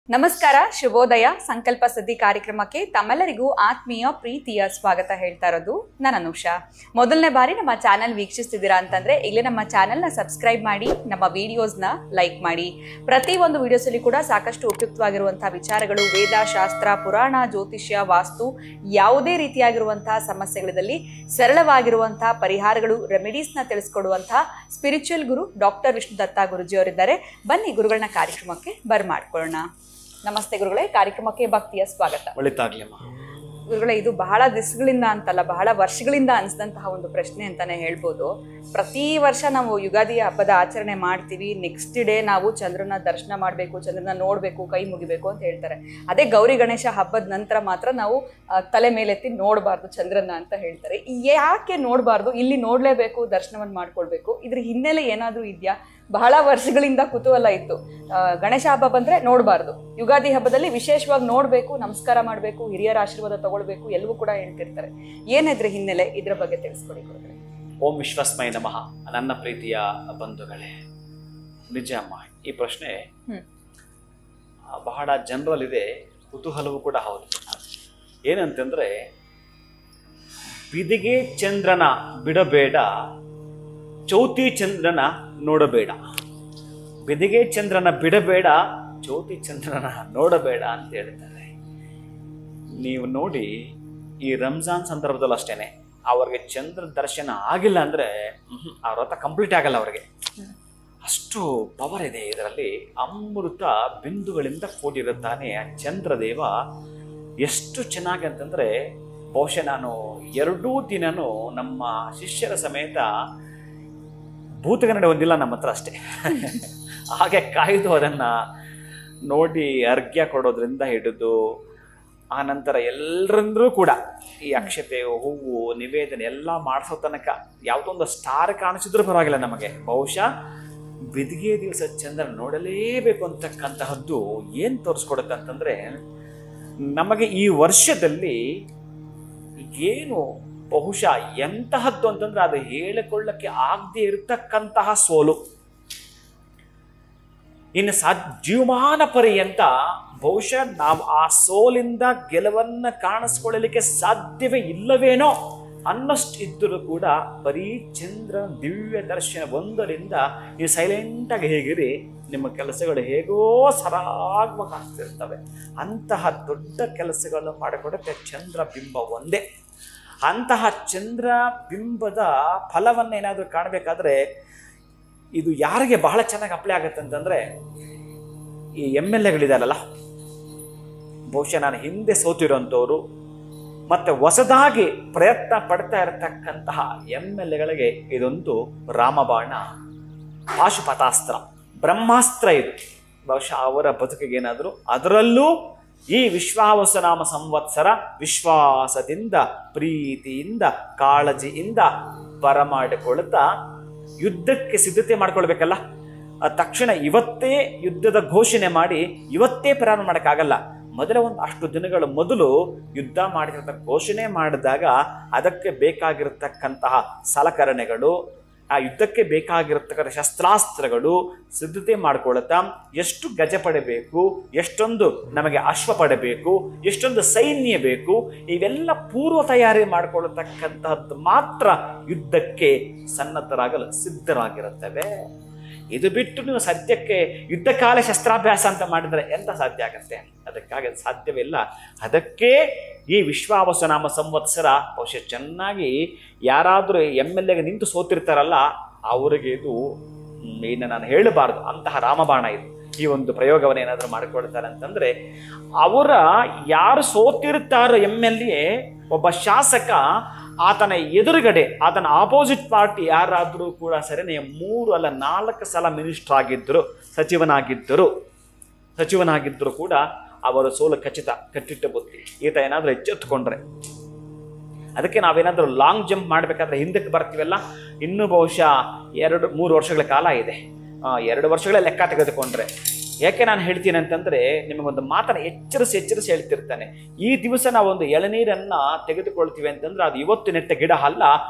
ನಮಸ್ಕಾರ, ಶುಭೋದಯ. ಸಂಕಲ್ಪ ಸಿದ್ಧಿ ಕಾರ್ಯಕ್ರಮಕ್ಕೆ ತಮ್ಮೆಲ್ಲರಿಗೂ ಆತ್ಮೀಯ ಪ್ರೀತಿಯ ಸ್ವಾಗತ ಹೇಳ್ತಾ ಇರೋದು ನಾನು ಅನುಷಾ. ಮೊದಲನೇ ಬಾರಿ ನಮ್ಮ ಚಾನೆಲ್ ವೀಕ್ಷಿಸ್ತಿದ್ದೀರಾ ಅಂತಂದ್ರೆ ಈಗಲೇ ನಮ್ಮ ಚಾನೆಲ್ನ ಸಬ್ಸ್ಕ್ರೈಬ್ ಮಾಡಿ, ನಮ್ಮ ವಿಡಿಯೋಸ್ನ ಲೈಕ್ ಮಾಡಿ. ಪ್ರತಿ ಒಂದು ವಿಡಿಯೋಸಲ್ಲಿ ಕೂಡ ಸಾಕಷ್ಟು ಉಪಯುಕ್ತವಾಗಿರುವಂತಹ ವಿಚಾರಗಳು, ವೇದ, ಶಾಸ್ತ್ರ, ಪುರಾಣ, ಜ್ಯೋತಿಷ್ಯ, ವಾಸ್ತು, ಯಾವುದೇ ರೀತಿಯಾಗಿರುವಂತಹ ಸಮಸ್ಯೆಗಳಲ್ಲಿ ಸರಳವಾಗಿರುವಂತಹ ಪರಿಹಾರಗಳು, ರೆಮಿಡೀಸ್ನ ತಿಳಿಸ್ಕೊಡುವಂತಹ ಸ್ಪಿರಿಚುವಲ್ ಗುರು ಡಾಕ್ಟರ್ ವಿಷ್ಣು ದತ್ತ ಗುರುಜಿ ಅವರಿದ್ದಾರೆ. ಬನ್ನಿ ಗುರುಗಳನ್ನ ಕಾರ್ಯಕ್ರಮಕ್ಕೆ ಬರ್ಮಾಡ್ಕೊಳ್ಳೋಣ. ನಮಸ್ತೆ ಗುರುಗಳೇ, ಕಾರ್ಯಕ್ರಮಕ್ಕೆ ಭಕ್ತಿಯ ಸ್ವಾಗತ. ಗುರುಗಳೇ, ಇದು ಬಹಳ ದಿವಸಗಳಿಂದ ಅಂತಲ್ಲ, ಬಹಳ ವರ್ಷಗಳಿಂದ ಅನಿಸಿದಂತಹ ಒಂದು ಪ್ರಶ್ನೆ ಅಂತಾನೆ ಹೇಳ್ಬೋದು. ಪ್ರತಿ ವರ್ಷ ನಾವು ಯುಗಾದಿ ಹಬ್ಬದ ಆಚರಣೆ ಮಾಡ್ತೀವಿ. ನೆಕ್ಸ್ಟ್ ಡೇ ನಾವು ಚಂದ್ರನ ದರ್ಶನ ಮಾಡಬೇಕು, ಚಂದ್ರನ ನೋಡಬೇಕು, ಕೈ ಮುಗಿಬೇಕು ಅಂತ ಹೇಳ್ತಾರೆ. ಅದೇ ಗೌರಿ ಗಣೇಶ ಹಬ್ಬದ ನಂತರ ಮಾತ್ರ ನಾವು ತಲೆ ಮೇಲೆತ್ತಿ ನೋಡಬಾರ್ದು ಚಂದ್ರನ ಅಂತ ಹೇಳ್ತಾರೆ. ಯಾಕೆ ನೋಡಬಾರ್ದು? ಇಲ್ಲಿ ನೋಡಲೇಬೇಕು, ದರ್ಶನವನ್ನು ಮಾಡ್ಕೊಳ್ಬೇಕು. ಇದ್ರ ಹಿನ್ನೆಲೆ ಏನಾದರೂ ಇದೆಯಾ? ಬಹಳ ವರ್ಷಗಳಿಂದ ಕುತೂಹಲ ಇತ್ತು. ಗಣೇಶ ಹಬ್ಬ ಬಂದ್ರೆ ನೋಡಬಾರ್ದು, ಯುಗಾದಿ ಹಬ್ಬದಲ್ಲಿ ವಿಶೇಷವಾಗಿ ನೋಡಬೇಕು, ನಮಸ್ಕಾರ ಮಾಡಬೇಕು, ಹಿರಿಯರ ಆಶೀರ್ವಾದ ತಗೊಳ್ಬೇಕು, ಎಲ್ಲವೂ ಕೂಡ ಹೇಳ್ತಿರ್ತಾರೆ. ಏನಿದ್ರೆ ಹಿನ್ನೆಲೆ, ಇದ್ರ ಬಗ್ಗೆ ತಿಳಿಸ್ಕೊಡಿ ಗುರುಗಳೇ. ಓಂ ವಿಶ್ವಸ್ಮೈ ನಮಃ. ನನ್ನ ಪ್ರೀತಿಯ ಬಂಧುಗಳೇ, ನಿಜ ಅಮ್ಮ, ಈ ಪ್ರಶ್ನೆ ಬಹಳ ಜನರಲ್ ಇದೆ, ಕುತೂಹಲವೂ ಕೂಡ ಹೌದು. ಏನಂತಂದ್ರೆ, ಬಿದಿಗೆ ಚಂದ್ರನ ಬಿಡಬೇಡ, ಚೌತಿ ಚಂದ್ರನ ನೋಡಬೇಡ. ಬಿದಿಗೆ ಚಂದ್ರನ ಬಿಡಬೇಡ, ಚೌತಿ ಚಂದ್ರನ ನೋಡಬೇಡ ಅಂತ ಹೇಳ್ತಾರೆ. ನೀವು ನೋಡಿ, ಈ ರಂಜಾನ್ ಸಂದರ್ಭದಲ್ಲೂ ಅಷ್ಟೇನೆ, ಅವ್ರಿಗೆ ಚಂದ್ರ ದರ್ಶನ ಆಗಿಲ್ಲ ಅಂದ್ರೆ ಅವ್ರ ವ್ರತ ಕಂಪ್ಲೀಟ್ ಆಗಲ್ಲ. ಅವ್ರಿಗೆ ಅಷ್ಟು ಪವರ್ ಇದೆ ಇದರಲ್ಲಿ. ಅಮೃತ ಬಿಂದುಗಳಿಂದ ಕೂಡಿರುತ್ತಾನೆ ಆ ಚಂದ್ರದೇವ. ಎಷ್ಟು ಚೆನ್ನಾಗಿ ಅಂತಂದ್ರೆ, ಬಹುಶಃ ನಾನು 2 ದಿನನೂ ನಮ್ಮ ಶಿಷ್ಯರ ಸಮೇತ ಭೂತಗನ್ನಡ ಒಂದಿಲ್ಲ ನಮ್ಮ ಹತ್ರ ಅಷ್ಟೇ. ಹಾಗೆ ಕಾಯ್ದು ಅದನ್ನು ನೋಡಿ ಅರ್ಘ್ಯ ಕೊಡೋದ್ರಿಂದ ಹಿಡಿದು ಆ ನಂತರ ಎಲ್ಲರಂದ್ರೂ ಕೂಡ ಈ ಅಕ್ಷತೆ, ಹೂವು, ನಿವೇದನೆ ಎಲ್ಲ ಮಾಡಿಸೋ ತನಕ ಯಾವುದೊಂದು ಸ್ಟಾರ್ ಕಾಣಿಸಿದ್ರೂ ಪರವಾಗಿಲ್ಲ ನಮಗೆ. ಬಹುಶಃ ಬಿದಿಗೆ ದಿವಸ ಚಂದ್ರ ನೋಡಲೇಬೇಕು ಅಂತಕ್ಕಂತಹದ್ದು ಏನು ತೋರಿಸ್ಕೊಡುತ್ತೆ ಅಂತಂದರೆ, ನಮಗೆ ಈ ವರ್ಷದಲ್ಲಿ ಏನು ಬಹುಶಃ ಎಂತಹದ್ದು ಅಂತಂದ್ರೆ ಅದು ಹೇಳಿಕೊಳ್ಳಕ್ಕೆ ಆಗದೆ ಇರತಕ್ಕಂತಹ ಸೋಲು. ಇನ್ನು ಜೀವಮಾನ ಪರ್ಯಂತ ಬಹುಶಃ ನಾವು ಆ ಸೋಲಿಂದ ಗೆಲುವನ್ನ ಕಾಣಿಸ್ಕೊಳ್ಳಲಿಕ್ಕೆ ಸಾಧ್ಯವೇ ಇಲ್ಲವೇನೋ ಅನ್ನಷ್ಟು ಇದ್ದರೂ ಕೂಡ ಬರೀ ಚಂದ್ರ ದಿವ್ಯ ದರ್ಶನ ಒಂದರಿಂದ ನೀವು ಸೈಲೆಂಟಾಗಿ ಹೇಗಿರಿ, ನಿಮ್ಮ ಕೆಲಸಗಳು ಹೇಗೋ ಸರಾಗವಾಗಿ ಆಗ್ತಿರ್ತವೆ. ಅಂತಹ ದೊಡ್ಡ ಕೆಲಸಗಳನ್ನು ಮಾಡಿಕೊಡುತ್ತೆ ಚಂದ್ರ ಬಿಂಬ ಒಂದೇ. ಅಂತಹ ಚಂದ್ರ ಬಿಂಬದ ಫಲವನ್ನು ಏನಾದರೂ ಕಾಣಬೇಕಾದ್ರೆ ಇದು ಯಾರಿಗೆ ಬಹಳ ಚೆನ್ನಾಗಿ ಅಪ್ಲೈ ಆಗುತ್ತೆ ಅಂತಂದರೆ, ಈ MLAಗಳಿದಾರಲ್ಲ, ಬಹುಶಃ ನಾನು ಹಿಂದೆ ಸೋತಿರೋಂಥವ್ರು ಮತ್ತು ಹೊಸದಾಗಿ ಪ್ರಯತ್ನ ಪಡ್ತಾ ಇರತಕ್ಕಂತಹ MLAಗಳಿಗೆ ಇದೊಂದು ರಾಮಬಾಣ, ಪಾಶುಪತಾಸ್ತ್ರ, ಬ್ರಹ್ಮಾಸ್ತ್ರ. ಇದು ಬಹುಶಃ ಅವರ ಬದುಕಿಗೆ ಏನಾದರೂ, ಅದರಲ್ಲೂ ಈ ವಿಶ್ವಾವಸುನಾಮ ಸಂವತ್ಸರ ವಿಶ್ವಾಸದಿಂದ, ಪ್ರೀತಿಯಿಂದ, ಕಾಳಜಿಯಿಂದ ಬರಮಾಡಿಕೊಳ್ತಾ ಯುದ್ಧಕ್ಕೆ ಸಿದ್ಧತೆ ಮಾಡ್ಕೊಳ್ಬೇಕಲ್ಲ. ತಕ್ಷಣ ಇವತ್ತೇ ಯುದ್ಧದ ಘೋಷಣೆ ಮಾಡಿ ಇವತ್ತೇ ಪ್ರಾರಂಭ ಮಾಡೋಕ್ಕಾಗಲ್ಲ. ಮೊದಲ ಒಂದು ಅಷ್ಟು ದಿನಗಳ ಮೊದಲು ಯುದ್ಧ ಮಾಡಿರತಕ್ಕ ಘೋಷಣೆ ಮಾಡಿದಾಗ ಅದಕ್ಕೆ ಬೇಕಾಗಿರತಕ್ಕಂತಹ ಸಲಕರಣೆಗಳು, ಆ ಯುದ್ಧಕ್ಕೆ ಬೇಕಾಗಿರತಕ್ಕಂಥ ಶಸ್ತ್ರಾಸ್ತ್ರಗಳು ಸಿದ್ಧತೆ ಮಾಡ್ಕೊಳ್ತಾ, ಎಷ್ಟು ಗಜಪಡೆ ಬೇಕು, ಎಷ್ಟೊಂದು ನಮಗೆ ಅಶ್ವ ಪಡೆ ಬೇಕು, ಎಷ್ಟೊಂದು ಸೈನ್ಯ ಬೇಕು, ಇವೆಲ್ಲ ಪೂರ್ವ ತಯಾರಿ ಮಾಡ್ಕೊಳ್ತಕ್ಕಂತಹದ್ದು ಮಾತ್ರ ಯುದ್ಧಕ್ಕೆ ಸನ್ನದ್ಧರಾಗಲು ಸಿದ್ಧರಾಗಿರುತ್ತವೆ. ಇದು ಬಿಟ್ಟು ನೀವು ಸದ್ಯಕ್ಕೆ ಯುದ್ಧಕಾಲ ಶಸ್ತ್ರಾಭ್ಯಾಸ ಅಂತ ಮಾಡಿದರೆ ಎಂತ ಸಾಧ್ಯ ಆಗತ್ತೆ? ಅದಕ್ಕಾಗಿ ಸಾಧ್ಯವಿಲ್ಲ. ಅದಕ್ಕೆ ಈ ವಿಶ್ವಾವಸುನಾಮ ಸಂವತ್ಸರ ಬಹುಶಃ ಚೆನ್ನಾಗಿ ಯಾರಾದರೂ MLAಗೆ ನಿಂತು ಸೋತಿರ್ತಾರಲ್ಲ, ಅವರಿಗೆ ಇದು ಇನ್ನು ನಾನು ಹೇಳಬಾರ್ದು ಅಂತಹ ರಾಮಬಾಣ ಇದು. ಈ ಒಂದು ಪ್ರಯೋಗವನ್ನು ಏನಾದರೂ ಮಾಡಿಕೊಳ್ತಾರೆ ಅಂತಂದರೆ, ಅವರ ಯಾರು ಸೋತಿರ್ತಾರೋ MLA, ಒಬ್ಬ ಶಾಸಕ, ಆತನ ಎದುರುಗಡೆ ಆತನ ಆಪೋಸಿಟ್ ಪಾರ್ಟಿ ಯಾರಾದರೂ ಕೂಡ ಸರಿ 3 ಅಲ್ಲ 4 ಸಲ ಮಿನಿಸ್ಟರ್ ಆಗಿದ್ದರು, ಸಚಿವನಾಗಿದ್ದರು ಕೂಡ ಅವರು ಸೋಲು ಖಚಿತ, ಕಟ್ಟಿಟ್ಟ ಬುದ್ಧಿ. ಈತ ಏನಾದರೂ ಎಚ್ಚೆತ್ತುಕೊಂಡ್ರೆ, ಅದಕ್ಕೆ ನಾವೇನಾದರೂ ಲಾಂಗ್ ಜಂಪ್ ಮಾಡಬೇಕಾದ್ರೆ ಹಿಂದಕ್ಕೆ ಬರ್ತೀವಲ್ಲ, ಇನ್ನೂ ಬಹುಶಃ 2-3 ವರ್ಷಗಳ ಕಾಲ ಇದೆ. 2 ವರ್ಷಗಳ ಲೆಕ್ಕ ತೆಗೆದುಕೊಂಡ್ರೆ ಯಾಕೆ ನಾನು ಹೇಳ್ತೀನಿ ಅಂತಂದ್ರೆ, ನಿಮಗೊಂದು ಮಾತನ್ನ ಎಚ್ಚರಿಸಿ ಹೇಳ್ತಿರ್ತಾನೆ. ಈ ದಿವಸ ನಾವೊಂದು ಎಳನೀರನ್ನ ತೆಗೆದುಕೊಳ್ತೀವಿ ಅಂತಂದ್ರೆ ಅದು ಇವತ್ತು ನೆಟ್ಟ ಗಿಡ ಅಲ್ಲ,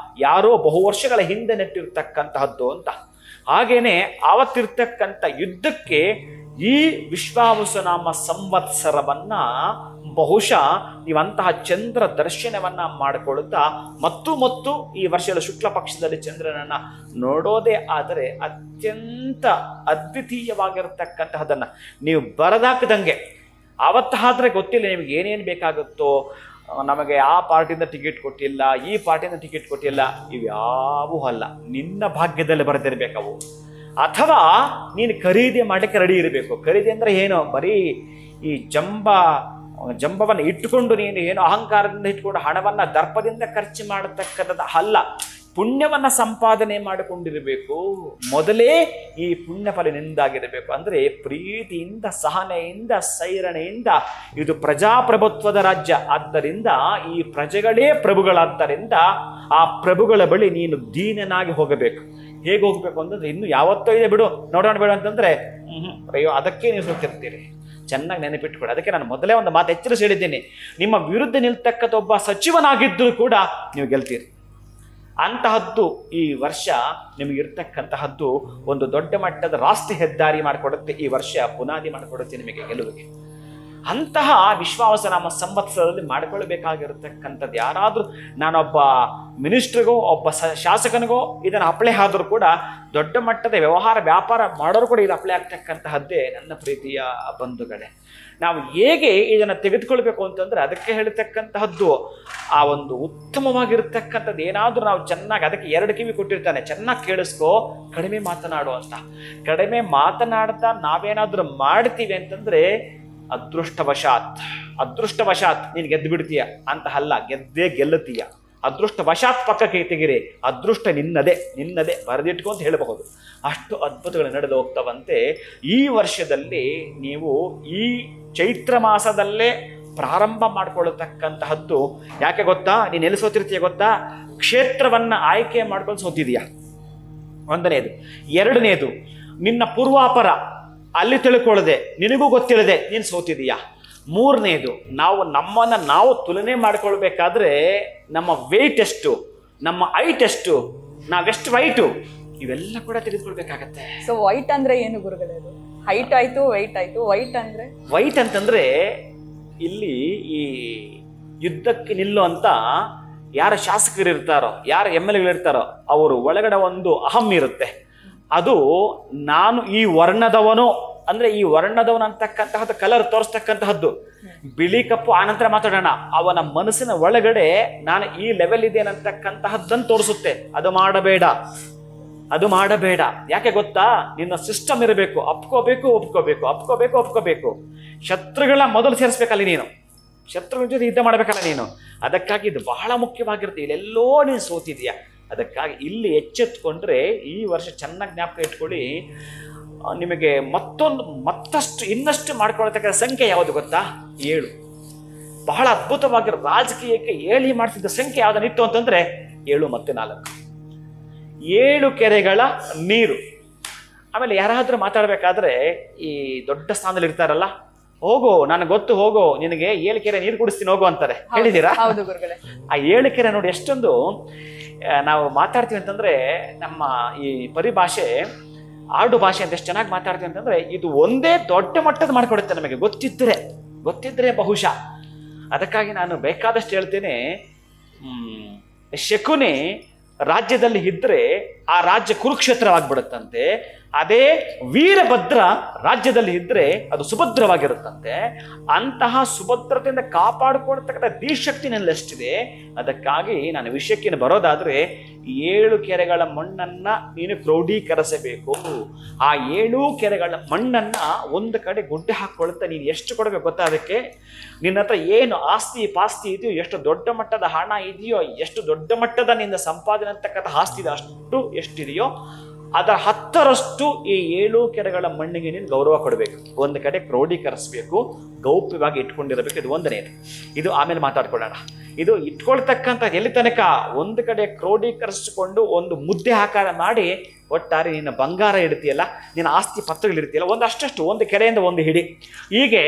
ಯಾರೋ ಬಹು ವರ್ಷಗಳ ಹಿಂದೆ ನೆಟ್ಟಿರ್ತಕ್ಕಂತಹದ್ದು ಅಂತ. ಹಾಗೇನೆ ಆವತ್ತಿರ್ತಕ್ಕಂಥ ಯುದ್ಧಕ್ಕೆ ಈ ವಿಶ್ವಾವಸುನಾಮ ಸಂವತ್ಸರವನ್ನ ಬಹುಶಃ ನೀವಂತಹ ಚಂದ್ರ ದರ್ಶನವನ್ನ ಮಾಡಿಕೊಳ್ಳುತ್ತಾ ಮತ್ತು ಈ ವರ್ಷದ ಶುಕ್ಲ ಪಕ್ಷದಲ್ಲಿ ಚಂದ್ರನನ್ನ ನೋಡೋದೇ ಆದರೆ ಅತ್ಯಂತ ಅದ್ವಿತೀಯವಾಗಿರತಕ್ಕಂತಹದನ್ನ ನೀವು ಬರದಾಕದಂಗೆ ಆವತ್ತಾದ್ರೆ ಗೊತ್ತಿಲ್ಲ ನಿಮ್ಗೆ ಏನೇನು ಬೇಕಾಗುತ್ತೋ, ನಮಗೆ ಆ ಪಾರ್ಟಿಯಿಂದ ಟಿಕೆಟ್ ಕೊಟ್ಟಿಲ್ಲ, ಈ ಪಾರ್ಟಿಯಿಂದ ಟಿಕೆಟ್ ಕೊಟ್ಟಿಲ್ಲ, ಇವ್ಯಾವೂ ಅಲ್ಲ, ನಿನ್ನ ಭಾಗ್ಯದಲ್ಲಿ ಬರೆದಿರ್ಬೇಕವು. ಅಥವಾ ನೀನು ಖರೀದಿ ಮಾಡಲಿಕ್ಕೆ ರೆಡಿ ಇರಬೇಕು. ಖರೀದಿ ಅಂದ್ರೆ ಏನು, ಬರೀ ಈ ಜಂಬವನ್ನು ಇಟ್ಟುಕೊಂಡು ನೀನು ಏನು ಅಹಂಕಾರದಿಂದ ಇಟ್ಕೊಂಡು ಹಣವನ್ನ ದರ್ಪದಿಂದ ಖರ್ಚು ಮಾಡತಕ್ಕಂಥದ್ದು ಅಲ್ಲ, ಪುಣ್ಯವನ್ನ ಸಂಪಾದನೆ ಮಾಡಿಕೊಂಡಿರಬೇಕು. ಮೊದಲೇ ಈ ಪುಣ್ಯ ಫಲ ನಿಂದಾಗಿರಬೇಕು. ಅಂದ್ರೆ ಪ್ರೀತಿಯಿಂದ, ಸಹನೆಯಿಂದ, ಸೈರಣೆಯಿಂದ. ಇದು ಪ್ರಜಾಪ್ರಭುತ್ವದ ರಾಜ್ಯ, ಆದ್ದರಿಂದ ಈ ಪ್ರಜೆಗಳೇ ಪ್ರಭುಗಳಾದ್ದರಿಂದ ಆ ಪ್ರಭುಗಳ ಬಳಿ ನೀನು ದೀನನಾಗಿ ಹೋಗಬೇಕು. ಹೇಗೆ ಹೋಗ್ಬೇಕು ಅಂತಂದ್ರೆ, ಇನ್ನು ಯಾವತ್ತೋ ಇದೆ ಬಿಡು, ನೋಡೋಣ ಬಿಡು ಅಂತಂದ್ರೆ ಅಯ್ಯೋ ಅದಕ್ಕೆ ನೀವು ಹೋಗ್ತಿರ್ತೀರಿ. ಚೆನ್ನಾಗಿ ನೆನಪಿಟ್ಕೊಳ್ಳಿ. ಅದಕ್ಕೆ ನಾನು ಮೊದಲೇ ಒಂದು ಮಾತು ಎಚ್ಚರಿಸಿ ಹೇಳಿದ್ದೀನಿ, ನಿಮ್ಮ ವಿರುದ್ಧ ನಿಲ್ತಕ್ಕಂಥ ಒಬ್ಬ ಸಚಿವನಾಗಿದ್ದರೂ ಕೂಡ ನೀವು ಗೆಲ್ತೀರಿ. ಅಂತಹದ್ದು ಈ ವರ್ಷ ನಿಮಗಿರ್ತಕ್ಕಂತಹದ್ದು ಒಂದು ದೊಡ್ಡ ಮಟ್ಟದ ರಾಷ್ಟ್ರೀಯ ಹೆದ್ದಾರಿ ಮಾಡಿಕೊಡುತ್ತೆ. ಈ ವರ್ಷ ಬುನಾದಿ ಮಾಡಿಕೊಡುತ್ತೆ ನಿಮಗೆ ಗೆಲುವಿಗೆ. ಅಂತಹ ವಿಶ್ವಾವಸನಾಮ ಸಂವತ್ಸರದಲ್ಲಿ ಮಾಡಿಕೊಳ್ಳಬೇಕಾಗಿರತಕ್ಕಂಥದ್ದು, ಯಾರಾದರೂ ನಾನೊಬ್ಬ ಮಿನಿಸ್ಟ್ರಿಗೋ ಒಬ್ಬ ಶಾಸಕನಿಗೋ ಇದನ್ನು ಅಪ್ಲೈ ಆದರೂ ಕೂಡ, ದೊಡ್ಡ ಮಟ್ಟದ ವ್ಯವಹಾರ ವ್ಯಾಪಾರ ಮಾಡೋರು ಕೂಡ ಇದು ಅಪ್ಲೈ ಆಗ್ತಕ್ಕಂತಹದ್ದೇ ನನ್ನ ಪ್ರೀತಿಯ ಬಂಧುಗಳೇ. ನಾವು ಹೇಗೆ ಇದನ್ನು ತೆಗೆದುಕೊಳ್ಬೇಕು ಅಂತಂದ್ರೆ, ಅದಕ್ಕೆ ಹೇಳ್ತಕ್ಕಂತಹದ್ದು ಆ ಒಂದು ಉತ್ತಮವಾಗಿರ್ತಕ್ಕಂಥದ್ದು ಏನಾದರೂ ನಾವು ಚೆನ್ನಾಗಿ, ಅದಕ್ಕೆ 2 ಕಿವಿ ಕೊಟ್ಟಿರ್ತಾನೆ, ಚೆನ್ನಾಗಿ ಕೇಳಿಸ್ಕೋ, ಕಡಿಮೆ ಮಾತನಾಡು ಅಂತ. ಕಡಿಮೆ ಮಾತನಾಡ್ತಾ ನಾವೇನಾದ್ರೂ ಮಾಡ್ತೀವಿ ಅಂತಂದ್ರೆ ಅದೃಷ್ಟವಶಾತ್ ನೀನು ಗೆದ್ದು ಬಿಡ್ತೀಯ ಅಂತ ಅಲ್ಲ, ಗೆಲ್ಲುತ್ತೀಯ. ಅದೃಷ್ಟವಶಾತ್ ಪಕ್ಕಕ್ಕೆ ತೆಗಿರಿ, ಅದೃಷ್ಟ ನಿನ್ನದೇ ಬರೆದಿಟ್ಕೊಂತ ಹೇಳಬಹುದು. ಅಷ್ಟು ಅದ್ಭುತಗಳು ನಡೆದು ಹೋಗ್ತವಂತೆ. ಈ ವರ್ಷದಲ್ಲಿ ನೀವು ಈ ಚೈತ್ರ ಮಾಸದಲ್ಲೇ ಪ್ರಾರಂಭ ಮಾಡಿಕೊಳ್ಳತಕ್ಕಂತಹದ್ದು. ಯಾಕೆ ಗೊತ್ತಾ, ನೀನು ಎಲ್ಲಿ ಸೋತಿರ್ತೀಯ ಗೊತ್ತಾ, ಕ್ಷೇತ್ರವನ್ನ ಆಯ್ಕೆ ಮಾಡ್ಕೊಂಡು ಸೋತಿದೀಯ, 1ನೇದು. 2ನೇದು, ನಿನ್ನ ಪೂರ್ವಾಪರ ಅಲ್ಲಿ ತಿಳ್ಕೊಳ್ಳದೆ, ನಿನಗೂ ಗೊತ್ತಿಲ್ಲದೆ ನೀನು ಸೋತಿದೀಯಾ. 3ನೇದು, ನಾವು ತುಲನೆ ಮಾಡ್ಕೊಳ್ಬೇಕಾದ್ರೆ ನಮ್ಮ ವೆಯ್ಟ್ ಎಷ್ಟು, ನಮ್ಮ ಹೈಟ್ ಎಷ್ಟು, ನಾವೆಷ್ಟು ವೈಟು, ಇವೆಲ್ಲ ಕೂಡ ತಿಳಿದುಕೊಳ್ಬೇಕಾಗತ್ತೆ. ಸೊ ವೈಟ್ ಅಂದ್ರೆ ಏನು ಗುರುಗಳೇ? ಹೈಟ್ ಆಯ್ತು, ವೈಟ್ ಆಯ್ತು. ವೈಟ್ ಅಂತಂದ್ರೆ ಇಲ್ಲಿ ಈ ಯುದ್ಧಕ್ಕೆ ನಿಲ್ಲುವಂತ ಯಾರ ಶಾಸಕರು ಇರ್ತಾರೋ, ಯಾರ MLA ಇರ್ತಾರೋ, ಅವರು ಒಳಗಡೆ ಒಂದು ಅಹಂ ಇರುತ್ತೆ. ಅದು ನಾನು ಈ ವರ್ಣದವನು ಅಂದ್ರೆ, ಈ ವರ್ಣದವನು ಅಂತಕ್ಕಂತಹದ್ದು ಕಲರ್ ತೋರಿಸ್ತಕ್ಕಂತಹದ್ದು. ಬಿಳಿ ಕಪ್ಪು ಆನಂತರ ಮಾತಾಡೋಣ. ಅವನ ಮನಸ್ಸಿನ ಒಳಗಡೆ ನಾನು ಈ ಲೆವೆಲ್ ಇದೆ ಅಂತಕ್ಕಂತಹದ್ದನ್ನು ತೋರಿಸುತ್ತೆ. ಅದು ಮಾಡಬೇಡ. ಯಾಕೆ ಗೊತ್ತಾ, ನಿನ್ನ ಸಿಸ್ಟಮ್ ಇರಬೇಕು. ಒಪ್ಕೋಬೇಕು. ಶತ್ರುಗಳ ಮೊದಲು ಸೇರಿಸ್ಬೇಕಲ್ಲ ನೀನು, ಶತ್ರುಗಳ ಜೊತೆ ಯುದ್ಧ ಮಾಡ್ಬೇಕಲ್ಲ ನೀನು. ಅದಕ್ಕಾಗಿ ಇದು ಬಹಳ ಮುಖ್ಯವಾಗಿರುತ್ತೆ. ಇಲ್ಲೆಲ್ಲೋ ನೀನು ಸೋತಿದೀಯ. ಅದಕ್ಕಾಗಿ ಇಲ್ಲಿ ಎಚ್ಚೆತ್ಕೊಂಡ್ರೆ ಈ ವರ್ಷ ಚೆನ್ನಾಗಿ ಜ್ಞಾಪಕ ಇಟ್ಕೊಳ್ಳಿ. ನಿಮಗೆ ಇನ್ನಷ್ಟು ಮಾಡ್ಕೊಳ್ತಕ್ಕಂಥ ಸಂಖ್ಯೆ ಯಾವುದು ಗೊತ್ತಾ? 7. ಬಹಳ ಅದ್ಭುತವಾಗಿ ರಾಜಕೀಯಕ್ಕೆ 7 ಮಾಡ್ತಿದ್ದ ಸಂಖ್ಯೆ ಯಾವ್ದನ್ನಿತ್ತು ಅಂತಂದ್ರೆ 7 ಮತ್ತು 4. 7 ಕೆರೆಗಳ ನೀರು. ಆಮೇಲೆ ಯಾರಾದ್ರೂ ಮಾತಾಡ್ಬೇಕಾದ್ರೆ ಈ ದೊಡ್ಡ ಸ್ಥಾನದಲ್ಲಿ ಇರ್ತಾರಲ್ಲ, ಹೋಗು ನನಗೆ ಗೊತ್ತು, ಹೋಗು ನಿನಗೆ 7 ಕೆರೆ ನೀರು ಕುಡಿಸ್ತೀನಿ ಹೋಗು ಅಂತಾರೆ. ಹೇಳಿದೀರಾ? ಆ 7 ಕೆರೆ ನೋಡಿ ಎಷ್ಟೊಂದು ನಾವು ಮಾತಾಡ್ತೀವಿ ಅಂತಂದ್ರೆ, ನಮ್ಮ ಈ ಪರಿಭಾಷೆ ಆಡು ಭಾಷೆ ಅಂತ ಎಷ್ಟು ಚೆನ್ನಾಗಿ ಮಾತಾಡ್ತೀವಿ ಅಂತಂದ್ರೆ, ಇದು ಒಂದೇ ದೊಡ್ಡ ಮಟ್ಟದ ಮಾಡಿಕೊಡುತ್ತೆ ನಮಗೆ ಗೊತ್ತಿದ್ರೆ ಬಹುಶಃ. ಅದಕ್ಕಾಗಿ ನಾನು ಬೇಕಾದಷ್ಟು ಹೇಳ್ತೇನೆ, ಶಕುನಿ ರಾಜ್ಯದಲ್ಲಿ ಇದ್ರೆ ಆ ರಾಜ್ಯ ಕುರುಕ್ಷೇತ್ರವಾಗ್ಬಿಡುತ್ತಂತೆ. ಅದೇ ವೀರಭದ್ರ ರಾಜ್ಯದಲ್ಲಿ ಇದ್ರೆ ಅದು ಸುಭದ್ರವಾಗಿರುತ್ತಂತೆ. ಅಂತಹ ಸುಭದ್ರತೆಯಿಂದ ಕಾಪಾಡಿಕೊಳ್ತಕ್ಕಂಥ ಧೀಶಕ್ತಿ ನನ್ನಲ್ಲಿಷ್ಟಿದೆ. ಅದಕ್ಕಾಗಿ ನಾನು ವಿಷಯಕ್ಕೆ ಬರೋದಾದ್ರೆ, 7 ಕೆರೆಗಳ ಮಣ್ಣನ್ನ ನೀನು ಕ್ರೋಢೀಕರಿಸಬೇಕು. ಆ 7 ಕೆರೆಗಳ ಮಣ್ಣನ್ನ ಒಂದು ಕಡೆ ಗುಡ್ಡೆ ಹಾಕೊಳ್ತಾ ನೀನು ಎಷ್ಟು ಕೊಡಬೇಕು ಗೊತ್ತಾ? ಅದಕ್ಕೆ ನಿನ್ನ ಹತ್ರ ಏನು ಆಸ್ತಿ ಪಾಸ್ತಿ ಇದೆಯೋ, ಎಷ್ಟು ದೊಡ್ಡ ಮಟ್ಟದ ಹಣ ಇದೆಯೋ, ಎಷ್ಟು ದೊಡ್ಡ ಮಟ್ಟದ ನಿನ್ನ ಸಂಪಾದನೆ ಅಂತಕ್ಕಂಥ ಆಸ್ತಿ ಇದೆ, ಅಷ್ಟು ಎಷ್ಟಿದೆಯೋ ಅದರ 10ರಷ್ಟು ಈ 7 ಕೆರೆಗಳ ಮಣ್ಣಿಗೆ ನೀನು ಗೌರವ ಕೊಡಬೇಕು. ಒಂದು ಕಡೆ ಕ್ರೋಢೀಕರಿಸಬೇಕು, ಗೌಪ್ಯವಾಗಿ ಇಟ್ಕೊಂಡಿರಬೇಕು. ಇದು 1ನೇದು. ಇದು ಆಮೇಲೆ ಮಾತಾಡ್ಕೊಳ್ಳೋಣ. ಇದು ಇಟ್ಕೊಳ್ತಕ್ಕಂಥ ಎಲ್ಲಿ ತನಕ ಒಂದು ಕಡೆ ಕ್ರೋಢೀಕರಿಸಿಕೊಂಡು ಒಂದು ಮುದ್ದೆ ಆಕಾರ ಮಾಡಿ ಒಟ್ಟಾರೆ ನಿನ್ನ ಬಂಗಾರ ಇಡ್ತೀಯಲ್ಲ, ನಿನ್ನ ಆಸ್ತಿ ಪತ್ರಗಳಿರ್ತೀಯಲ್ಲ, ಒಂದು ಕೆರೆಯಿಂದ ಒಂದು ಹಿಡಿ, ಹೀಗೆ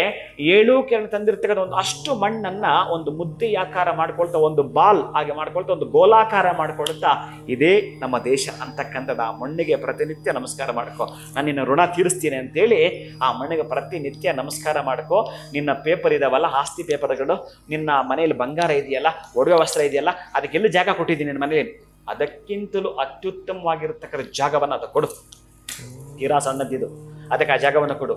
7 ಕೆರೆ ತಂದಿರ್ತಕ್ಕಂಥ ಒಂದು ಅಷ್ಟು ಮಣ್ಣನ್ನ ಒಂದು ಮುದ್ದೆಯಾಕಾರ ಮಾಡ್ಕೊಳ್ತಾ, ಒಂದು ಬಾಲ್ ಹಾಗೆ ಮಾಡ್ಕೊಳ್ತಾ, ಒಂದು ಗೋಲಾಕಾರ ಮಾಡ್ಕೊಳ್ತಾ, ಇದೇ ನಮ್ಮ ದೇಶ ಅಂತಕ್ಕಂಥದ್ದು ಆ ಮಣ್ಣಿಗೆ ಪ್ರತಿನಿತ್ಯ ನಮಸ್ಕಾರ ಮಾಡ್ಕೊ. ನಾನು ನಿನ್ನ ಋಣ ತೀರಿಸ್ತೀನಿ ಅಂತೇಳಿ ಆ ಮಣ್ಣಿಗೆ ಪ್ರತಿನಿತ್ಯ ನಮಸ್ಕಾರ ಮಾಡ್ಕೊ. ನಿನ್ನ ಪೇಪರ್ ಇದಾವಲ್ಲ, ಆಸ್ತಿ ಪೇಪರ್ಗಳು, ನಿನ್ನ ಮನೆಯಲ್ಲಿ ಬಂಗಾರ ಇದೆಯಲ್ಲ, ಒಡವೆ ವಸ್ತ್ರ ಇದೆಯಲ್ಲ, ಅದಕ್ಕೆಲ್ಲ ಜಾಗ ಕೊಟ್ಟಿದ್ದೀನಿ ನಿನ್ನ ಮನೆಯಲ್ಲಿ, ಅದಕ್ಕಿಂತಲೂ ಅತ್ಯುತ್ತಮವಾಗಿರತಕ್ಕಂಥ ಜಾಗವನ್ನು ಅದು ಕೊಡು. ತೀರಾ ಸಣ್ಣದಿದು, ಅದಕ್ಕೆ ಆ ಜಾಗವನ್ನು ಕೊಡು.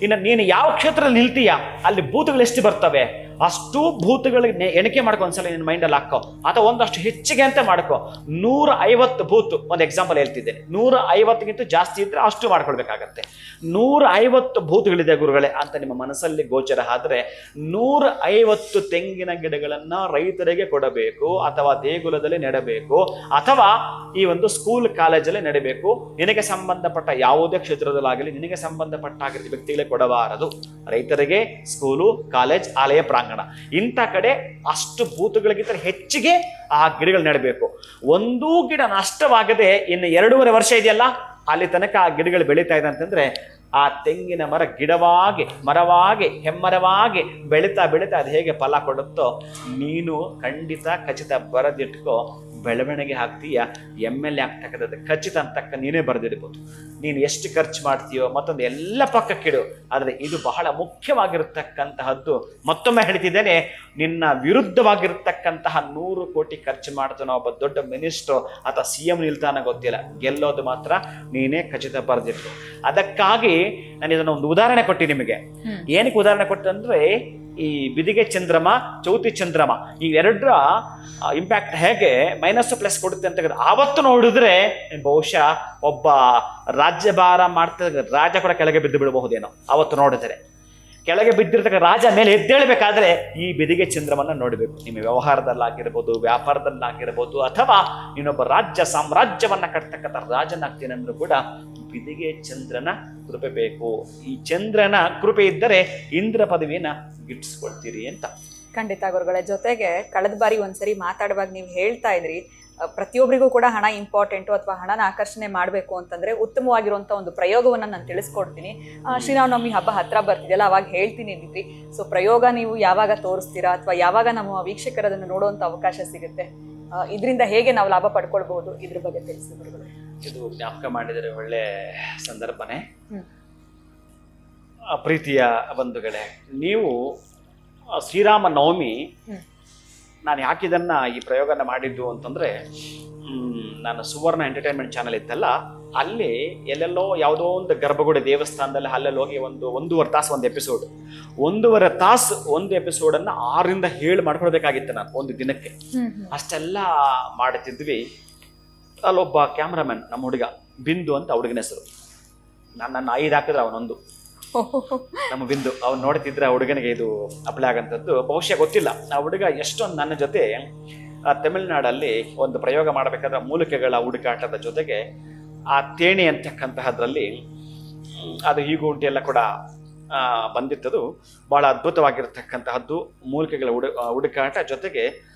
ಇನ್ನು ನೀನು ಯಾವ ಕ್ಷೇತ್ರದಲ್ಲಿ ನಿಲ್ತೀಯ ಅಲ್ಲಿ ಭೂತಗಳು ಎಷ್ಟು ಬರ್ತವೆ ಅಷ್ಟು ಭೂತಗಳಿಗೆ ಎಣಿಕೆ ಮಾಡ್ಕೊ, ಒಂದ್ಸಲ ನಿನ್ನ ಮೈಂಡಲ್ಲಿ ಹಾಕೋ, ಅಥವಾ ಒಂದಷ್ಟು ಹೆಚ್ಚಿಗೆ ಅಂತ ಮಾಡ್ಕೋ. 150 ಭೂತು, ಒಂದು ಎಕ್ಸಾಂಪಲ್ ಹೇಳ್ತಿದ್ದೇನೆ, 150ಗಿಂತ ಜಾಸ್ತಿ ಇದ್ರೆ ಅಷ್ಟು ಮಾಡ್ಕೊಳ್ಬೇಕಾಗತ್ತೆ. 150 ಭೂತಗಳಿದೆ ಗುರುಗಳೇ ಅಂತ ನಿಮ್ಮ ಮನಸ್ಸಲ್ಲಿ ಗೋಚರ ಆದ್ರೆ 150 ತೆಂಗಿನ ಗಿಡಗಳನ್ನ ರೈತರಿಗೆ ಕೊಡಬೇಕು, ಅಥವಾ ದೇಗುಲದಲ್ಲಿ ನೆಡಬೇಕು, ಅಥವಾ ಈ ಒಂದು ಸ್ಕೂಲ್ ಕಾಲೇಜಲ್ಲಿ ನೆಡಬೇಕು. ನಿನಗೆ ಸಂಬಂಧಪಟ್ಟ ಯಾವುದೇ ಕ್ಷೇತ್ರದಲ್ಲಾಗಲಿ ನಿನಗೆ ಸಂಬಂಧಪಟ್ಟ ವ್ಯಕ್ತಿಗಳೇ ಕೊಡಬಾರದು. ರೈತರಿಗೆ, ಸ್ಕೂಲು, ಕಾಲೇಜ್, ಆಲಯ ಪ್ರಾಂಗಣ, ಇಂಥ ಕಡೆ ಅಷ್ಟು ಭೂತಗಳಿಗಿಂತ ಹೆಚ್ಚಿಗೆ ಆ ಗಿಡಗಳು ನೆಡಬೇಕು. ಒಂದೂ ಗಿಡ ನಷ್ಟವಾಗದೆ ಇನ್ನು 2.5 ವರ್ಷ ಇದೆಯಲ್ಲ ಅಲ್ಲಿ ತನಕ ಆ ಗಿಡಗಳು ಬೆಳೀತಾ ಇದೆ ಅಂತಂದ್ರೆ ಆ ತೆಂಗಿನ ಮರ ಗಿಡವಾಗಿ, ಮರವಾಗಿ, ಹೆಮ್ಮರವಾಗಿ ಬೆಳೀತಾ ಬೆಳೀತಾ ಅದು ಹೇಗೆ ಫಲ ಕೊಡುತ್ತೋ ನೀನು ಖಚಿತ ಬರೆದಿಟ್ಕೋ. ಬೆಳವಣಿಗೆ ಆಗ್ತೀಯ, MLA ಆಗ್ತಕ್ಕಂಥದ್ದು ಖಚಿತ ಅಂತಕ್ಕ ನೀನೇ ಬರೆದಿಡ್ಬೋದು. ನೀನು ಎಷ್ಟು ಖರ್ಚು ಮಾಡ್ತೀಯೋ ಮತ್ತೊಂದು ಎಲ್ಲ ಪಕ್ಕಕ್ಕಿಡು. ಆದರೆ ಇದು ಬಹಳ ಮುಖ್ಯವಾಗಿರತಕ್ಕಂತಹದ್ದು. ಮತ್ತೊಮ್ಮೆ ಹೇಳ್ತಿದ್ದೇನೆ, ನಿನ್ನ ವಿರುದ್ಧವಾಗಿರ್ತಕ್ಕಂತಹ 100 ಕೋಟಿ ಖರ್ಚು ಮಾಡ್ತಾನೋ ಒಬ್ಬ ದೊಡ್ಡ ಮಿನಿಸ್ಟ್ರು ಅಥವಾ CM ನಿಲ್ತಾನ ಗೊತ್ತಿಲ್ಲ, ಗೆಲ್ಲೋದು ಮಾತ್ರ ನೀನೇ ಖಚಿತ ಬರೆದಿಟ್ಟು. ಅದಕ್ಕಾಗಿ ನಾನು ಇದನ್ನು ಒಂದು ಉದಾಹರಣೆ ಕೊಟ್ಟಿ ನಿಮಗೆ. ಏನಕ್ಕೆ ಉದಾಹರಣೆ ಕೊಟ್ಟಂದ್ರೆ, ಈ ಬಿದಿಗೆ ಚಂದ್ರಮ, ಚೌತಿ ಚಂದ್ರಮ ಇವೆರಡರ ಇಂಪ್ಯಾಕ್ಟ್ ಹೇಗೆ ಮೈನಸ್ ಪ್ಲಸ್ ಕೊಡುತ್ತೆ ಅಂತ ಆವತ್ತು ನೋಡಿದ್ರೆ ಬಹುಶಃ ಒಬ್ಬ ರಾಜ್ಯಭಾರ ಮಾಡ್ತಾ ರಾಜ ಕೂಡ ಕೆಳಗೆ ಬಿದ್ದು ಬಿಡಬಹುದೇನೋ. ಆವತ್ತು ನೋಡಿದರೆ ಕೆಳಗೆ ಬಿದ್ದಿರ್ತಕ್ಕ ರಾಜ ಮೇಲೆ ಎದ್ದೇಳಬೇಕಾದ್ರೆ ಈ ಬಿದಿಗೆ ಚಂದ್ರಮನ್ನ ನೋಡಬೇಕು. ನಿಮ್ಮ ವ್ಯವಹಾರದಲ್ಲಾಗಿರ್ಬೋದು, ವ್ಯಾಪಾರದಲ್ಲಾಗಿರ್ಬೋದು, ಅಥವಾ ನೀನೊಬ್ಬ ಸಾಮ್ರಾಜ್ಯವನ್ನ ಕಟ್ತಕ್ಕಂಥ ರಾಜನಾಗ್ತೀನಿ ಅಂದ್ರೂ ಕೂಡ ಬಿದಿಗೆ ಚಂದ್ರನ ಕೃಪೆ ಬೇಕು. ಈ ಚಂದ್ರನ ಕೃಪೆ ಇದ್ದರೆ ಇಂದ್ರ ಪದವಿಯನ್ನ ಗಿಟ್ಟಿಸ್ಕೊಳ್ತೀರಿ ಅಂತ. ಖಂಡಿತ ಗುರುಗಳೇ. ಜೊತೆಗೆ ಕಳೆದ ಬಾರಿ ಒಂದ್ಸರಿ ಮಾತಾಡುವಾಗ ನೀವು ಹೇಳ್ತಾ ಇದ್ರಿ, ಪ್ರತಿಯೊಬ್ಬರಿಗೂ ಕೂಡ ಹಣ ಇಂಪಾರ್ಟೆಂಟು ಅಥವಾ ಹಣನ ಆಕರ್ಷಣೆ ಮಾಡಬೇಕು ಅಂತಂದ್ರೆ ಉತ್ತಮವಾಗಿರುವಂಥ ಒಂದು ಪ್ರಯೋಗವನ್ನು ನಾನು ತಿಳಿಸ್ಕೊಡ್ತೀನಿ. ಶ್ರೀರಾಮನವಮಿ ಹಬ್ಬ ಹತ್ರ ಬರ್ತಿದೆಯಲ್ಲ, ಅವಾಗ ಹೇಳ್ತೀನಿ ಅಂದಿದ್ರಿ. ಸೊ ಪ್ರಯೋಗ ನೀವು ಯಾವಾಗ ತೋರಿಸ್ತೀರಾ ಅಥವಾ ಯಾವಾಗ ನಮ್ಮ ವೀಕ್ಷಕರು ಅದನ್ನು ನೋಡುವಂಥ ಅವಕಾಶ ಸಿಗುತ್ತೆ, ಇದರಿಂದ ಹೇಗೆ ನಾವು ಲಾಭ ಪಡ್ಕೊಳ್ಬಹುದು, ಇದ್ರ ಬಗ್ಗೆ ತಿಳಿಸಿ ಗುರುಗಳೇ. ಇದು ಜ್ಞಾಪಕ ಮಾಡಿದರೆ ಒಳ್ಳೆ ಸಂದರ್ಭನೇ. ಪ್ರೀತಿಯ ಬಂಧುಗಳೇ, ನೀವು ಶ್ರೀರಾಮ ನವಮಿ ನಾನು ಯಾಕಿದನ್ನ ಈ ಪ್ರಯೋಗನ ಮಾಡಿದ್ದು ಅಂತಂದ್ರೆ, ನಾನು ಸುವರ್ಣ ಎಂಟರ್ಟೈನ್ಮೆಂಟ್ ಚಾನಲ್ ಇತ್ತಲ್ಲ, ಅಲ್ಲಿ ಎಲ್ಲೆಲ್ಲೋ ಯಾವುದೋ ಒಂದು ಗರ್ಭಗುಡಿ ದೇವಸ್ಥಾನದಲ್ಲಿ ಅಲ್ಲೆಲ್ಲಿ ಹೋಗಿ 1.5 ತಾಸು ಒಂದು ಎಪಿಸೋಡ್, 1.5 ತಾಸು ಒಂದು ಎಪಿಸೋಡನ್ನು 6 ರಿಂದ 7 ಮಾಡ್ಕೊಳ್ಬೇಕಾಗಿತ್ತು ನಾನು ಒಂದು ದಿನಕ್ಕೆ. ಅಷ್ಟೆಲ್ಲ ಮಾಡುತ್ತಿದ್ವಿ. ಅಲ್ಲೊಬ್ಬ ಕ್ಯಾಮ್ರಾಮನ್, ನಮ್ಮ ಹುಡುಗ ಬಿಂದು ಅಂತ ಹುಡುಗನ ಹೆಸರು. ನನ್ನ 5 ಹಾಕಿದ್ರೆ ಅವನೊಂದು, ನಮ್ಮ ಬಿಂದು. ಅವ್ನು ನೋಡ್ತಿದ್ರೆ ಆ ಹುಡುಗನಿಗೆ ಇದು ಅಪ್ಲೈ ಆಗಂಥದ್ದು ಬಹುಶಃ ಗೊತ್ತಿಲ್ಲ. ಆ ಹುಡುಗ ಎಷ್ಟೊಂದು ನನ್ನ ಜೊತೆ ತಮಿಳುನಾಡಲ್ಲಿ ಒಂದು ಪ್ರಯೋಗ ಮಾಡಬೇಕಾದ್ರೆ ಮೂಲಿಕೆಗಳ ಹುಡುಕಾಟದ ಜೊತೆಗೆ ಆ ತೇಣಿ ಅಂತಕ್ಕಂತಹದ್ರಲ್ಲಿ ಅದು ಹೀಗುಂಟಿ ಎಲ್ಲ ಕೂಡ ಬಂದಿತ್ತದು. ಬಹಳ ಅದ್ಭುತವಾಗಿರ್ತಕ್ಕಂತಹದ್ದು ಮೂಲಿಕೆಗಳ ಹುಡುಕಾಟ ಜೊತೆಗೆ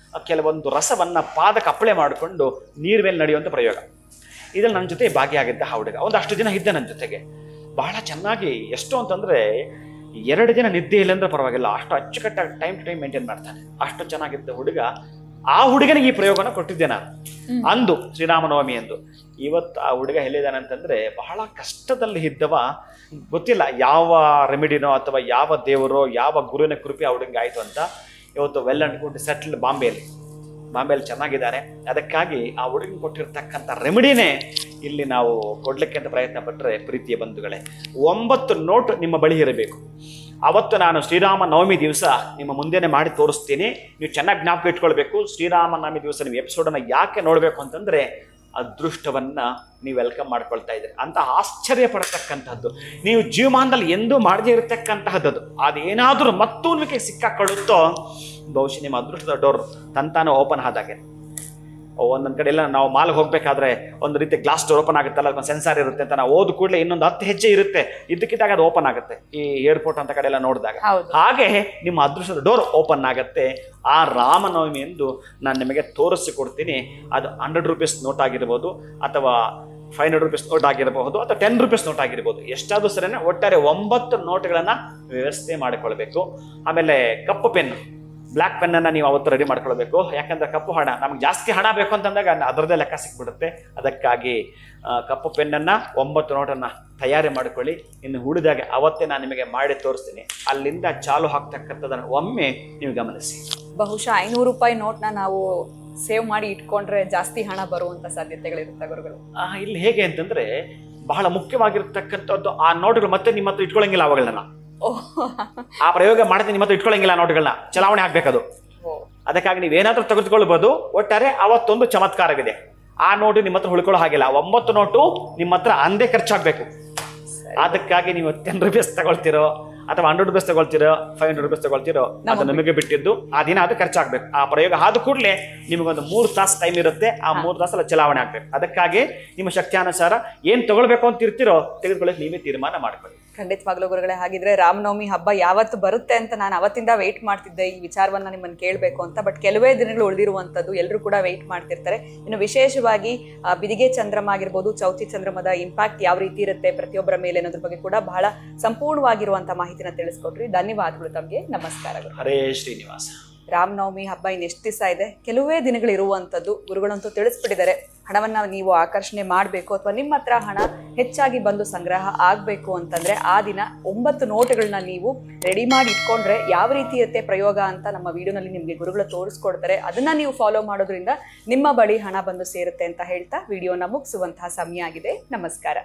ಕೆಲವೊಂದು ರಸವನ್ನ ಪಾದಕ್ಕೆ ಅಪ್ಲೈ ಮಾಡಿಕೊಂಡು ನೀರ್ ಮೇಲೆ ನಡೆಯುವಂಥ ಪ್ರಯೋಗ. ಇದ್ರಲ್ಲಿ ನನ್ನ ಜೊತೆ ಭಾಗಿಯಾಗಿದ್ದ ಆ ಹುಡುಗ ಒಂದಷ್ಟು ದಿನ ಇದ್ದ ನನ್ನ ಜೊತೆಗೆ. ಬಹಳ ಚೆನ್ನಾಗಿ, ಎಷ್ಟು ಅಂತಂದ್ರೆ 2 ದಿನ ನಿದ್ದೆ ಇಲ್ಲ ಅಂದ್ರೆ ಪರವಾಗಿಲ್ಲ, ಅಷ್ಟು ಅಚ್ಚುಕಟ್ಟಾಗಿ ಟೈಮ್ ಟು ಟೈಮ್ ಮೇಂಟೈನ್ ಮಾಡ್ತಾನೆ. ಅಷ್ಟು ಚೆನ್ನಾಗಿದ್ದ ಹುಡುಗ. ಆ ಹುಡುಗನಿಗೆ ಈ ಪ್ರಯೋಗನ ಕೊಟ್ಟಿದ್ದೆ ನಾನು ಅಂದು ಶ್ರೀರಾಮನವಮಿ ಎಂದು. ಇವತ್ತು ಆ ಹುಡುಗ ಎಲ್ಲಿದ್ದಾನೆ ಅಂತಂದ್ರೆ, ಬಹಳ ಕಷ್ಟದಲ್ಲಿ ಇದ್ದವ, ಗೊತ್ತಿಲ್ಲ ಯಾವ ರೆಮಿಡಿನೋ ಅಥವಾ ಯಾವ ದೇವರೋ ಯಾವ ಗುರುವಿನ ಕೃಪೆ ಆ ಹುಡುಗ ಆಯ್ತು ಅಂತ ಇವತ್ತು ವೆಲ್ ಅಂಡ್ ಗುಡ್ ಸೆಟ್ಲ್ಡ್ ಬಾಂಬೆಯಲ್ಲಿ ಚೆನ್ನಾಗಿದ್ದಾರೆ. ಅದಕ್ಕಾಗಿ ಆ ಹುಡುಗನ ಕೊಟ್ಟಿರ್ತಕ್ಕಂಥ ರೆಮಿಡಿನೇ ಇಲ್ಲಿ ನಾವು ಕೊಡ್ಲಿಕ್ಕೆ ಅಂತ ಪ್ರಯತ್ನ ಪಟ್ಟರೆ, ಪ್ರೀತಿಯ ಬಂಧುಗಳೇ, 9 ನೋಟ್ ನಿಮ್ಮ ಬಳಿ ಇರಬೇಕು. ಅವತ್ತು ನಾನು ಶ್ರೀರಾಮ ನವಮಿ ದಿವಸ ನಿಮ್ಮ ಮುಂದೆನೆ ಮಾಡಿ ತೋರಿಸ್ತೀನಿ. ನೀವು ಚೆನ್ನಾಗಿ ಜ್ಞಾಪಕ ಇಟ್ಕೊಳ್ಬೇಕು. ಶ್ರೀರಾಮ ನವಮಿ ದಿವಸ ನೀವು ಎಪಿಸೋಡನ್ನು ಯಾಕೆ ನೋಡಬೇಕು ಅಂತಂದ್ರೆ, ಅದೃಷ್ಟವನ್ನ ನೀವು ವೆಲ್ಕಮ್ ಮಾಡ್ಕೊಳ್ತಾ ಇದ್ದೀರಿ ಅಂತ ಆಶ್ಚರ್ಯ ಪಡ್ತಕ್ಕಂಥದ್ದು, ನೀವು ಜೀವಮಾನದಲ್ಲಿ ಎಂದೂ ಮಾಡದೇ ಇರತಕ್ಕಂತಹದ್ದು. ಅದೇನಾದ್ರೂ ಮತ್ತೊಂದಕ್ಕೆ ಸಿಕ್ಕಾಕೊಳ್ಳುತ್ತೋ ಬಹುಶಃ ನಿಮ್ಮ ಅದೃಷ್ಟದ ಡೋರ್ ತಂತಾನು ಓಪನ್ ಆದಾಗೆ. ಒಂದೊಂದು ಕಡೆ ಎಲ್ಲ ನಾವು ಮಾಲ್ಗೆ ಹೋಗ್ಬೇಕಾದ್ರೆ ಒಂದು ರೀತಿ ಗ್ಲಾಸ್ ಡೋರ್ ಓಪನ್ ಆಗುತ್ತಲ್ಲ, ಅದೊಂದು ಸೆನ್ಸಾರ್ ಇರುತ್ತೆ ಅಂತ, ನಾವು ಹೋದ ಕೂಡಲೇ ಇನ್ನೊಂದು 10 ಹೆಜ್ಜೆ ಇರುತ್ತೆ, ಇದ್ದಕ್ಕಿದ್ದಾಗ ಅದು ಓಪನ್ ಆಗುತ್ತೆ. ಈ ಏರ್ಪೋರ್ಟ್ ಅಂತ ಕಡೆ ಎಲ್ಲ ನೋಡಿದಾಗ ಹಾಗೆ ನಿಮ್ಮ ಅದೃಷ್ಟದ ಡೋರ್ ಓಪನ್ ಆಗುತ್ತೆ. ಆ ರಾಮನವಮಿ ಎಂದು ನಾನು ನಿಮಗೆ ತೋರಿಸಿಕೊಡ್ತೀನಿ. ಅದು 100 ರೂಪೀಸ್ ನೋಟ್ ಆಗಿರ್ಬೋದು ಅಥವಾ 500 ರೂಪೀಸ್ ನೋಟ್ ಆಗಿರಬಹುದು ಅಥವಾ 10 ರೂಪೀಸ್ ನೋಟ್ ಆಗಿರ್ಬೋದು, ಎಷ್ಟಾದ್ರೂ ಸರಿನೇ ಒಟ್ಟಾರೆ 9 ನೋಟ್ಗಳನ್ನ ವ್ಯವಸ್ಥೆ ಮಾಡಿಕೊಳ್ಬೇಕು. ಆಮೇಲೆ ಕಪ್ಪು ಪೆನ್, ಬ್ಲ್ಯಾಕ್ ಪೆನ್ನನ್ನು ನೀವು ಅವತ್ತು ರೆಡಿ ಮಾಡ್ಕೊಳ್ಬೇಕು. ಯಾಕಂದ್ರೆ ಕಪ್ಪು ಹಣ, ನಮ್ಗೆ ಜಾಸ್ತಿ ಹಣ ಬೇಕು ಅಂತಂದಾಗ ಅದರದ್ದೇ ಲೆಕ್ಕ ಸಿಕ್ಬಿಡುತ್ತೆ. ಅದಕ್ಕಾಗಿ ಕಪ್ಪು ಪೆನ್ನನ್ನು 9 ನೋಟನ್ನು ತಯಾರಿ ಮಾಡ್ಕೊಳ್ಳಿ. ಇನ್ನು ಉಳಿದಾಗ ಅವತ್ತೇ ನಾನು ನಿಮಗೆ ಮಾಡಿ ತೋರಿಸ್ತೀನಿ. ಅಲ್ಲಿಂದ ಚಾಲು ಆಗ್ತಕ್ಕಂಥದ್ದನ್ನು ಒಮ್ಮೆ ನೀವು ಗಮನಿಸಿ. ಬಹುಶಃ 500 ರೂಪಾಯಿ ನೋಟ್ನ ನಾವು ಸೇವ್ ಮಾಡಿ ಇಟ್ಕೊಂಡ್ರೆ ಜಾಸ್ತಿ ಹಣ ಬರುವಂತ ಸಾಧ್ಯತೆಗಳಿರುತ್ತೆ ಗುರುಗಳು. ಇಲ್ಲಿ ಹೇಗೆ ಅಂತಂದ್ರೆ ಬಹಳ ಮುಖ್ಯವಾಗಿರ್ತಕ್ಕಂಥದ್ದು ಆ ನೋಟುಗಳು ಮತ್ತೆ ನಿಮ್ಮ ಹತ್ರ ಇಟ್ಕೊಳ್ಳಂಗಿಲ್ಲ. ಅವುಗಳನ್ನ ಆ ಪ್ರಯೋಗ ಮಾಡಿದ್ರೆ ನಿಮ್ಮ ಹತ್ರ ಇಟ್ಕೊಳ್ಳಂಗಿಲ್ಲ. ನೋಟುಗಳನ್ನ ಚಲಾವಣೆ ಆಗ್ಬೇಕದು. ಅದಕ್ಕಾಗಿ ನೀವೇನಾದ್ರೂ ತೆಗೆದುಕೊಳ್ಬಹುದು. ಒಟ್ಟಾರೆ ಅವತ್ತೊಂದು ಚಮತ್ಕಾರವಿದೆ. ಆ ನೋಟು ನಿಮ್ಮ ಹತ್ರ ಉಳ್ಕೊಳ್ಳೋ ಹಾಗಿಲ್ಲ. 9 ನೋಟು ನಿಮ್ಮ ಹತ್ರ ಅಂದೇ ಖರ್ಚಾಗಬೇಕು. ಅದಕ್ಕಾಗಿ ನೀವು 10 ರೂಪೀಸ್ ತಗೊಳ್ತಿರೋ ಅಥವಾ 100 ರೂಪೀಸ್ ತಗೊಳ್ತಿರೋ 500 ರೂಪೀಸ್ ತಗೊಳ್ತಿರೋ ಅದು ನಮಗೆ ಬಿಟ್ಟಿದ್ದು. ಆ ದಿನ ಅದು ಖರ್ಚಾಗಬೇಕು. ಆ ಪ್ರಯೋಗ ಆದ ಕೂಡಲೇ ನಿಮಗೊಂದು 3 ತಾಸು ಟೈಮ್ ಇರುತ್ತೆ. ಆ 3 ತಾಸಲ್ಲ ಚಲಾವಣೆ ಆಗ್ಬೇಕು. ಅದಕ್ಕಾಗಿ ನಿಮ್ಮ ಶಕ್ತಿಯಾನುಸಾರ ಏನ್ ತಗೊಳ್ಬೇಕು ಅಂತ ಇರ್ತಿರೋ ತೆಗೆದುಕೊಳ್ಳಿ, ನೀವೇ ತೀರ್ಮಾನ ಮಾಡ್ಕೊಳ್ಳಿ. ಖಂಡಿತವಾಗ್ಲೂ ಗುರುಗಳೇ. ಹಾಗಿದ್ರೆ ರಾಮನವಮಿ ಹಬ್ಬ ಯಾವತ್ತು ಬರುತ್ತೆ ಅಂತ ನಾನು ಅವತ್ತಿಂದ ವೆಯ್ಟ್ ಮಾಡ್ತಿದ್ದೆ ಈ ವಿಚಾರವನ್ನ ನಿಮ್ಮನ್ನು ಕೇಳಬೇಕು ಅಂತ. ಬಟ್ ಕೆಲವೇ ದಿನಗಳು ಉಳಿದಿರುವಂಥದ್ದು, ಎಲ್ಲರೂ ಕೂಡ ವೆಯ್ಟ್ ಮಾಡ್ತಿರ್ತಾರೆ. ಇನ್ನು ವಿಶೇಷವಾಗಿ ಬಿದಿಗೆ ಚಂದ್ರಮ ಆಗಿರ್ಬೋದು, ಚೌತಿ ಚಂದ್ರಮದ ಇಂಪ್ಯಾಕ್ಟ್ ಯಾವ ರೀತಿ ಇರುತ್ತೆ ಪ್ರತಿಯೊಬ್ಬರ ಮೇಲೆ ಅನ್ನೋದ್ರ ಬಗ್ಗೆ ಕೂಡ ಬಹಳ ಸಂಪೂರ್ಣವಾಗಿರುವಂತಹ ಮಾಹಿತಿನ ತಿಳಿಸ್ಕೊಟ್ರಿ. ಧನ್ಯವಾದಗಳು ತಮಗೆ. ನಮಸ್ಕಾರಗಳು. ಹರೇ ಶ್ರೀನಿವಾಸ. ರಾಮನವಮಿ ಹಬ್ಬ ಇನ್ನೆಷ್ಟು ದಿವಸ ಇದೆ, ಕೆಲವೇ ದಿನಗಳು ಇರುವಂಥದ್ದು. ಗುರುಗಳಂತೂ ತಿಳಿಸ್ಬಿಟ್ಟಿದ್ದಾರೆ. ಹಣವನ್ನು ನೀವು ಆಕರ್ಷಣೆ ಮಾಡಬೇಕು ಅಥವಾ ನಿಮ್ಮ ಹತ್ರ ಹಣ ಹೆಚ್ಚಾಗಿ ಬಂದು ಸಂಗ್ರಹ ಆಗಬೇಕು ಅಂತಂದರೆ ಆ ದಿನ 9 ನೋಟುಗಳನ್ನ ನೀವು ರೆಡಿ ಮಾಡಿ ಇಟ್ಕೊಂಡ್ರೆ ಯಾವ ರೀತಿ ಇರುತ್ತೆ ಪ್ರಯೋಗ ಅಂತ ನಮ್ಮ ವಿಡಿಯೋನಲ್ಲಿ ನಿಮಗೆ ಗುರುಗಳು ತೋರಿಸ್ಕೊಡ್ತಾರೆ. ಅದನ್ನು ನೀವು ಫಾಲೋ ಮಾಡೋದ್ರಿಂದ ನಿಮ್ಮ ಬಳಿ ಹಣ ಬಂದು ಸೇರುತ್ತೆ ಅಂತ ಹೇಳ್ತಾ ವಿಡಿಯೋನ ಮುಗಿಸುವಂತಹ ಸಮಯ ಆಗಿದೆ. ನಮಸ್ಕಾರ.